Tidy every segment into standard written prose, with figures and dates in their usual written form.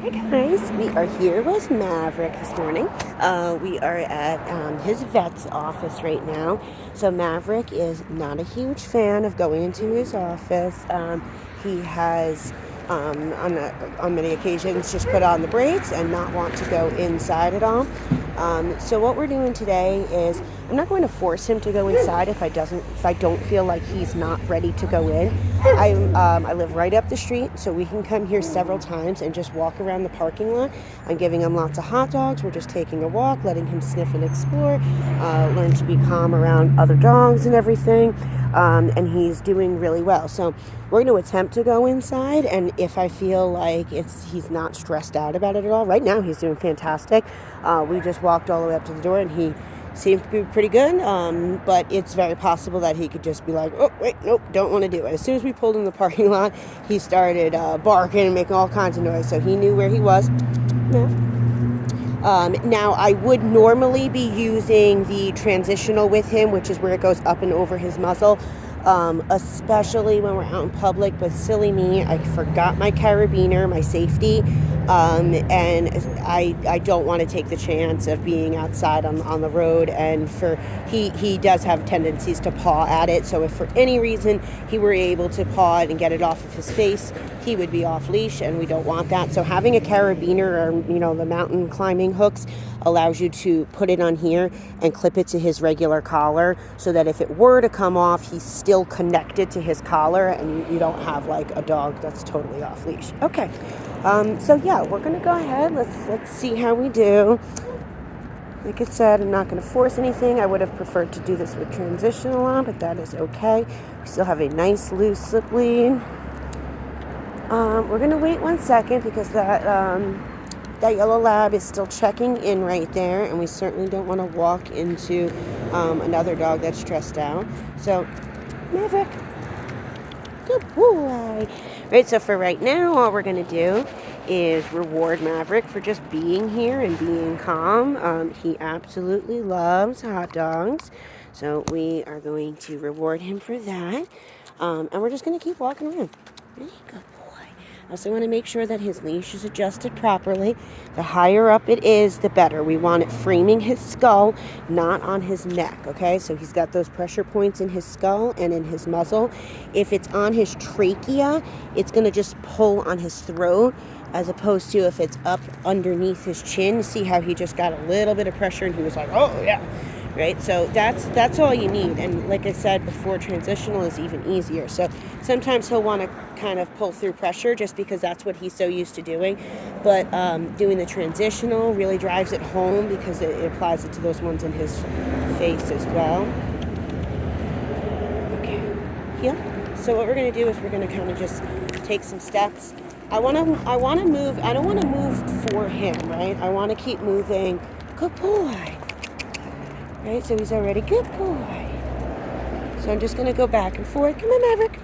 Hey guys, we are here with Maverick this morning. We are at his vet's office right now. So Maverick is not a huge fan of going into his office. He has, on many occasions, just put on the brakes and not want to go inside at all. So what we're doing today is I'm not going to force him to go inside if I don't feel like he's not ready to go in. I live right up the street, so we can come here several times and just walk around the parking lot. I'm giving him lots of hot dogs. We're just taking a walk, letting him sniff and explore, learn to be calm around other dogs and everything. And he's doing really well. So we're going to attempt to go inside, and if I feel like he's not stressed out about it at all, right now he's doing fantastic. We just walked all the way up to the door, and he seemed to be pretty good, but it's very possible that he could just be like, oh, wait, nope, don't want to do it. As soon as we pulled in the parking lot, he started barking and making all kinds of noise, so he knew where he was. Yeah. Now, I would normally be using the transitional with him, which is where it goes up and over his muzzle, especially when we're out in public. But silly me, I forgot my carabiner, my safety, and I don't want to take the chance of being outside on the road. And he does have tendencies to paw at it. So if for any reason he were able to paw it and get it off of his face, he would be off leash, and we don't want that. So having a carabiner, or the mountain climbing hooks, allows you to put it on here and clip it to his regular collar, so that if it were to come off, he's still connected to his collar, and you don't have like a dog that's totally off leash. Okay, so yeah, we're gonna go ahead. Let's see how we do. Like I said, I'm not going to force anything. I would have preferred to do this with transitional on, but that is okay. We still have a nice loose slip lead. We're going to wait 1 second because that yellow lab is still checking in right there, and we certainly don't want to walk into another dog that's stressed out. So, Maverick, good boy. Right, so for right now, all we're going to do is reward Maverick for just being here and being calm. He absolutely loves hot dogs, so we are going to reward him for that. And we're just going to keep walking around. Really good boy. I also want to make sure that his leash is adjusted properly. The higher up it is, the better. We want it framing his skull, not on his neck, okay? So he's got those pressure points in his skull and in his muzzle. If it's on his trachea, it's going to just pull on his throat, as opposed to if it's up underneath his chin. See how he just got a little bit of pressure and he was like, oh, yeah. Right, so that's all you need. And like I said before, transitional is even easier. So sometimes he'll want to kind of pull through pressure just because that's what he's so used to doing. But doing the transitional really drives it home because it applies it to those ones in his face as well. Okay, here. So what we're going to do is we're going to kind of just take some steps. I want to move. I don't want to move for him, right? I want to keep moving. Good boy. Right, so he's already good boy. So I'm just going to go back and forth. Come on, Maverick.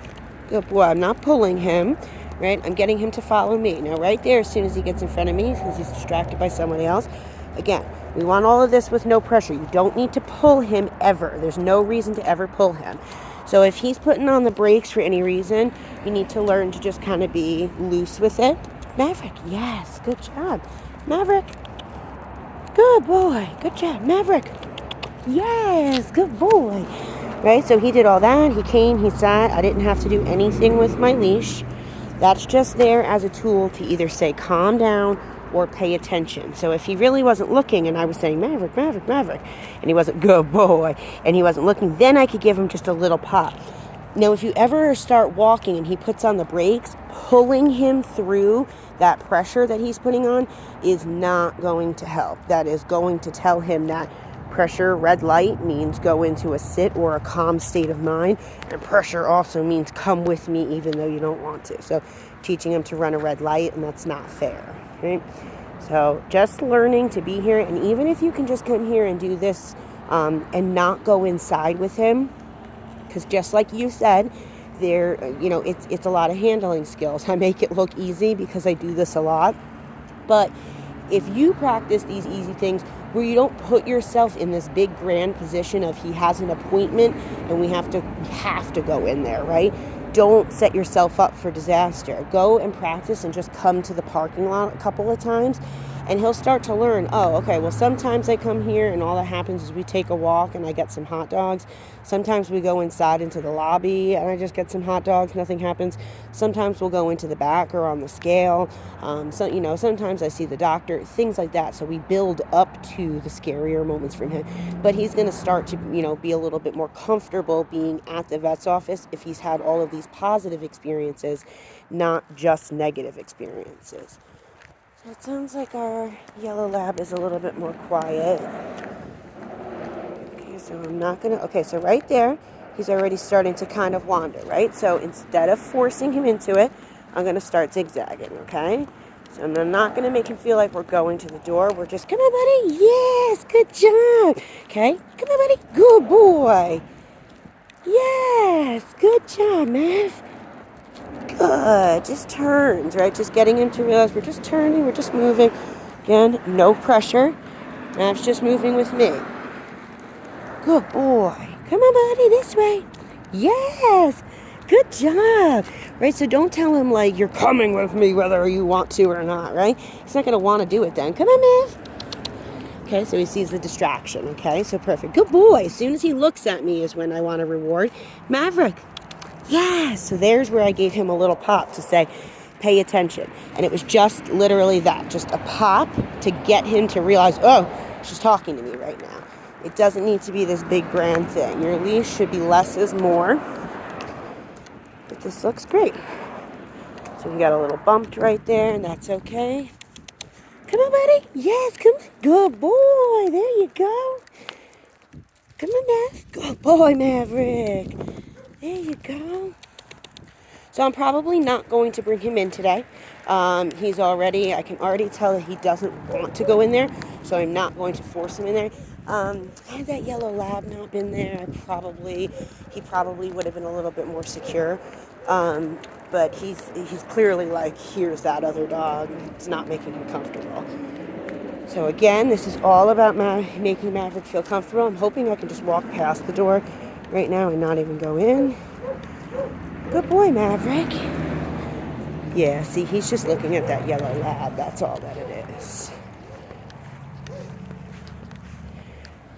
Good boy. I'm not pulling him, right? I'm getting him to follow me. Now, right there, as soon as he gets in front of me, because he's distracted by somebody else. Again, we want all of this with no pressure. You don't need to pull him ever. There's no reason to ever pull him. So if he's putting on the brakes for any reason, you need to learn to just kind of be loose with it. Maverick, yes, good job. Maverick, good boy. Good job, Maverick. Yes, good boy. Right, so he did all that. He came, he sat. I didn't have to do anything with my leash. That's just there as a tool to either say calm down or pay attention. So if he really wasn't looking and I was saying Maverick, Maverick, Maverick, and he wasn't good boy, and he wasn't looking, then I could give him just a little pop. Now, if you ever start walking and he puts on the brakes, pulling him through that pressure that he's putting on is not going to help. That is going to tell him that pressure, red light, means go into a sit or a calm state of mind. And pressure also means come with me even though you don't want to. So teaching him to run a red light, and that's not fair, right? So just learning to be here. And even if you can just come here and do this and not go inside with him, because just like you said, it's a lot of handling skills. I make it look easy because I do this a lot. But if you practice these easy things where you don't put yourself in this big grand position of he has an appointment and we have to go in there, right? don't set yourself up for disaster. Go and practice and just come to the parking lot a couple of times, and he'll start to learn, oh, okay, well, sometimes I come here and all that happens is we take a walk and I get some hot dogs. Sometimes we go inside into the lobby and I just get some hot dogs, nothing happens. Sometimes we'll go into the back or on the scale. Sometimes I see the doctor, things like that. So we build up to the scarier moments from him. But he's going to start to, be a little bit more comfortable being at the vet's office if he's had all of these positive experiences, not just negative experiences. So it sounds like our yellow lab is a little bit more quiet. Okay, so I'm not going to... Okay, so right there, he's already starting to kind of wander, right? So instead of forcing him into it, I'm going to start zigzagging, okay? So I'm not going to make him feel like we're going to the door. We're just, come on, buddy. Yes, good job. Okay, come on, buddy. Good boy. Yes, good job, Mav. Good. Just turns, right? Just getting him to realize we're just turning, we're just moving. Again, no pressure. Mav's just moving with me. Good boy. Come on, buddy, this way. Yes. Good job. Right? So don't tell him, like, you're coming with me whether you want to or not, right? He's not going to want to do it then. Come on, Mav. Okay, so he sees the distraction. Okay, so perfect. Good boy. As soon as he looks at me is when I want to reward. Maverick. Yes. So there's where I gave him a little pop to say, pay attention. And it was just literally that, just a pop to get him to realize, oh, she's talking to me right now. It doesn't need to be this big grand thing. Your leash should be less is more. But this looks great. So we got a little bumped right there, and that's okay. Come on, buddy. Yes, come on. Good boy. There you go. Come on, Mav. Good boy, Maverick. There you go. So I'm probably not going to bring him in today. I can already tell that he doesn't want to go in there, so I'm not going to force him in there. Had that yellow lab not been there, he probably would have been a little bit more secure. But he's clearly like, here's that other dog. It's not making him comfortable. So again, this is all about making Maverick feel comfortable. I'm hoping I can just walk past the door right now and not even go in. Good boy, Maverick. Yeah, see, he's just looking at that yellow lab. That's all that it is.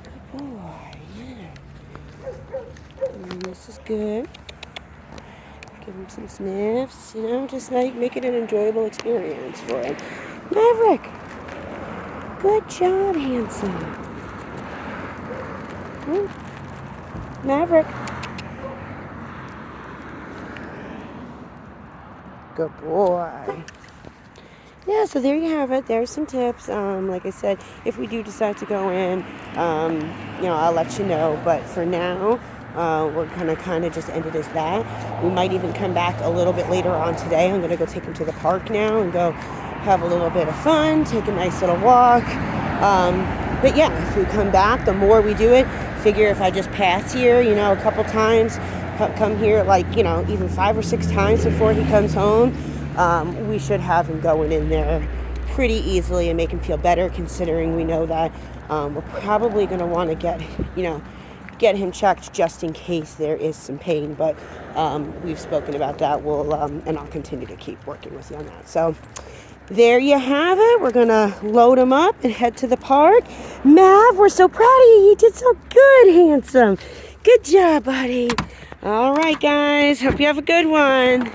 Good boy, yeah. And this is good. Give him some sniffs, just like make it an enjoyable experience for him. Maverick! Good job, handsome. Maverick. Good boy. Yeah, so there you have it. There's some tips. Like I said, if we do decide to go in, I'll let you know. But for now, we're going to kind of just end it as that. We might even come back a little bit later on today. I'm going to go take him to the park now and go have a little bit of fun, take a nice little walk. But yeah, if we come back, the more we do it, figure if I just pass here, a couple times, come here even 5 or 6 times before he comes home, we should have him going in there pretty easily and make him feel better, considering we know that we're probably going to want to get him checked just in case there is some pain. But we've spoken about that. And I'll continue to keep working with you on that. So there you have it. We're going to load him up and head to the park. Mav, we're so proud of you. You did so good, handsome. Good job, buddy. All right, guys. Hope you have a good one.